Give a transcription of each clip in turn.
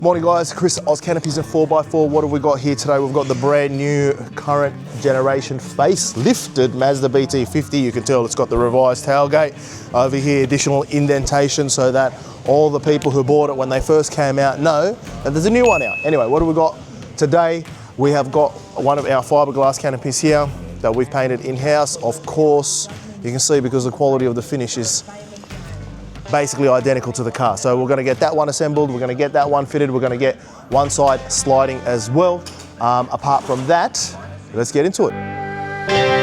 Morning guys, Chris Oz Canopies and 4x4. What have we got here today? We've got the brand new current generation facelifted Mazda BT50. You can tell it's got the revised tailgate. Over here, additional indentation so that all the people who bought it when they first came out know that there's a new one out. Anyway, what have we got today? We have got one of our fiberglass canopies here that we've painted in-house. Of course, you can see because the quality of the finish is basically identical to the car. So we're gonna get that one assembled, we're gonna get that one fitted, we're gonna get one side sliding as well. Apart from that, let's get into it.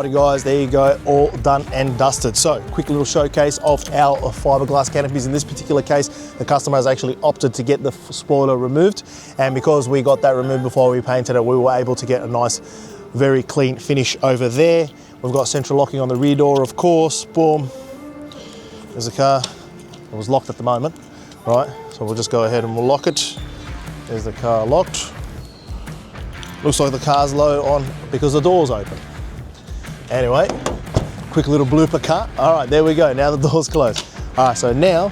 Alrighty guys, there you go, all done and dusted. So, quick little showcase of our fiberglass canopies. In this particular case, the customer has actually opted to get the spoiler removed, and because we got that removed before we painted it, we were able to get a nice, very clean finish over there. We've got central locking on the rear door, of course. Boom. There's the car. It was locked at the moment, right? So we'll just go ahead and we'll lock it. There's the car locked. Looks like the car's low on because the door's open. Anyway, quick little blooper cut. All right, there we go. Now the door's closed. All right, so now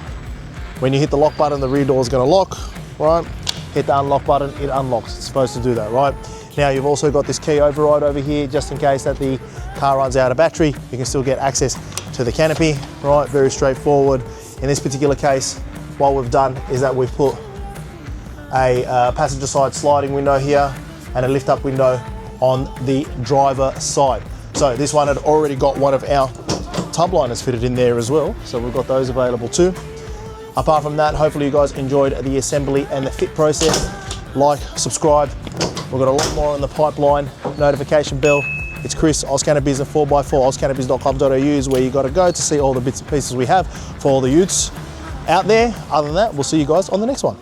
when you hit the lock button, the rear door is going to lock, right? Hit the unlock button, it unlocks. It's supposed to do that, right? Now you've also got this key override over here, just in case that the car runs out of battery, you can still get access to the canopy, right? Very straightforward. In this particular case, what we've done is that we've put a passenger side sliding window here and a lift up window on the driver side. So this one had already got one of our tub liners fitted in there as well. So we've got those available too. Apart from that, hopefully you guys enjoyed the assembly and the fit process. Like, subscribe. We've got a lot more on the pipeline. Notification bell. It's Chris, Oz Canopies and 4x4, ozcanopies.com.au is where you got to go to see all the bits and pieces we have for all the utes out there. Other than that, we'll see you guys on the next one.